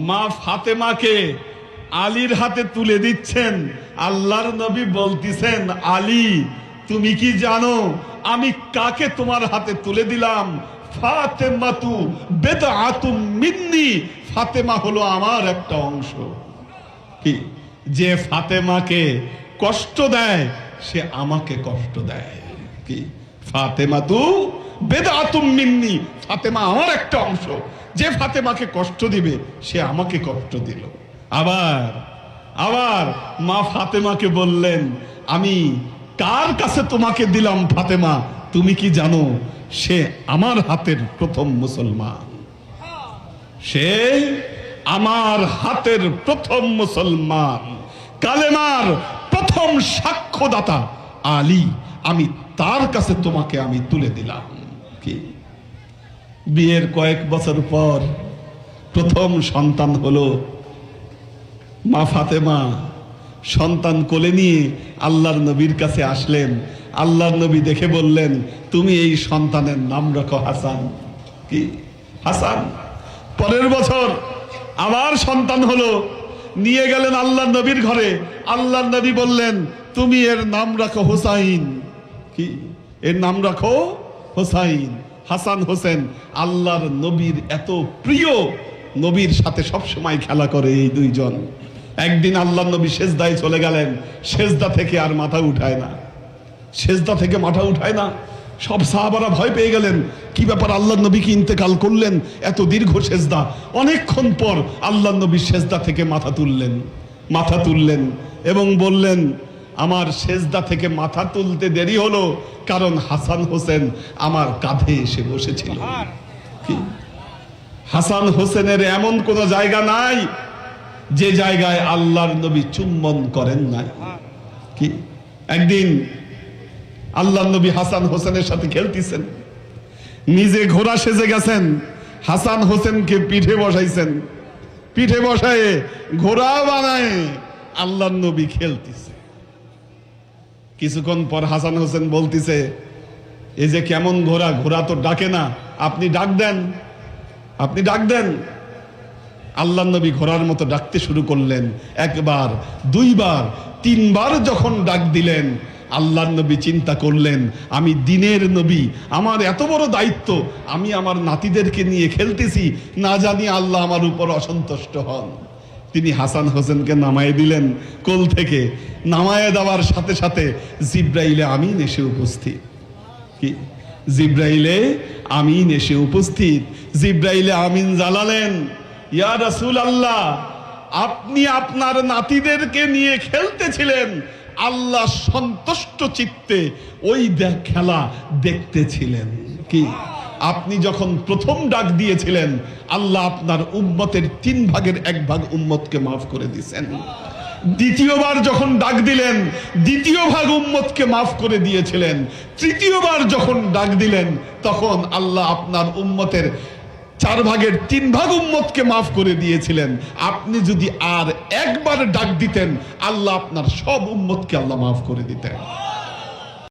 মা ফাতেমাকে আলীর হাতে তুলে দিচ্ছেন। আল্লাহর নবী বলতেছেন, আলী তুমি কি জানো আমি কাকে তোমার হাতে তুলে দিলাম? ফাতেমাতু বিদআতুম মিন্নি, ফাতেমা হলো আমার একটা অংশ। কি যে ফাতেমাকে কষ্ট দেয় সে আমাকে কষ্ট দেয়। কি ফাতেমাতু বিদআতুম মিন্নি, ফাতেমা আমার একটা অংশ। যে ফাতেমাকে কষ্ট দিবে সে আমাকে কষ্ট দিল। আবার আবার মা ফাতেমাকে বললেন, আমি কার কাছে তোমাকে দিলাম ফাতেমা, তুমি কি জানো? সে আমার হাতের প্রথম মুসলমান, সে আমার হাতের প্রথম মুসলমান, কালেমার প্রথম সাক্ষ্যদাতা আলী, আমি তার কাছে তোমাকে আমি তুলে দিলাম। কি বিয়ের কয়েক বছর পর প্রথম সন্তান হলো। মা ফাতেমা সন্তান কোলে নিয়ে আল্লাহর নবীর কাছে আসলেন। আল্লাহর নবী দেখে বললেন, তুমি এই সন্তানের নাম রাখো হাসান। কি হাসান। পরের বছর আবার সন্তান হলো, নিয়ে গেলেন আল্লাহর নবীর ঘরে। আল্লাহর নবী বললেন, তুমি এর নাম রাখো হোসাইন। কি এর নাম রাখো হোসাইন। হাসান হোসেন আল্লাহর নবীর এত প্রিয়, নবীর সাথে সব সময় খেলা করে এই দুইজন। একদিন আল্লাহর নবী সেজদায় চলে গেলেন, সেজদা থেকে আর মাথা উঠায় না, সেজদা থেকে মাথা উঠায় না। সব সাহাবারা ভয় পেয়ে গেলেন, কি ব্যাপার, আল্লাহর নবী কি ইন্তেকাল করলেন? এত দীর্ঘ সেজদা। অনেকক্ষণ পর আল্লাহর নবী সেজদা থেকে মাথা তুললেন এবং বললেন, আমার সেজদা থেকে মাথা তুলতে দেরি হলো কারণ হাসান হোসেন আমার কাঁধে এসে বসেছিল। কি হাসান হোসেনের এমন কোন জায়গা নাই যে জায়গায় আল্লাহর নবী চুম্বন করেন নাই। কি একদিন আল্লাহর নবী হাসান হোসেনের সাথে খেলতেছেন, নিজে ঘোড়া সেজে গেছেন, হাসান হোসেনকে পিঠে বসাইছেন, পিঠে বসায় ঘোড়া বানায় আল্লাহর নবী খেলতেছে। কিছুক্ষণ পর হাসান হোসেন বলতেছে, এই যে কেমন ঘোড়া, ঘোড়া তো ডাকে না, আপনি ডাক দেন, আপনি ডাক দেন। আল্লাহর নবী ঘোড়ার মতো ডাকতে শুরু করলেন। একবার, দুইবার, তিনবার যখন ডাক দিলেন, আল্লাহর নবী চিন্তা করলেন, আমি দিনের নবী, আমার এত বড় দায়িত্ব, আমি আমার নাতিদেরকে নিয়ে খেলতেছি, না জানি আল্লাহ আমার উপর অসন্তুষ্ট হন। তিনি হাসান হোসেনকে নামায় দিলেন কোল থেকে। নামায় দেওয়ার সাথে সাথে জিব্রাইলে আমিন এসে উপস্থিত। কি জিব্রাইলে আমিন এসে উপস্থিত। জিব্রাইলে আমিন জানালেন, ইয়া রাসূলুল্লাহ, আপনি আপনার নাতিদেরকে নিয়ে খেলতেছিলেন, আল্লাহ সন্তুষ্ট চিত্তে ওই খেলা দেখতেছিলেন। কি আপনি যখন প্রথম ডাক দিয়েছিলেন, আল্লাহ আপনার উম্মতের 3 ভাগের 1 ভাগ উম্মতকে মাফ করে দিয়েছেন। দ্বিতীয়বার যখন ডাক দিলেন, 2 ভাগ উম্মতকে মাফ করে দিয়েছিলেন। তৃতীয়বার যখন ডাক দিলেন, তখন আল্লাহ আপনার উম্মতের 4 ভাগের 3 ভাগ উম্মতকে মাফ করে দিয়েছিলেন। আপনি যদি আর একবার ডাক দিতেন, আল্লাহ আপনার সব উম্মতকে আল্লাহ মাফ করে দিতেন।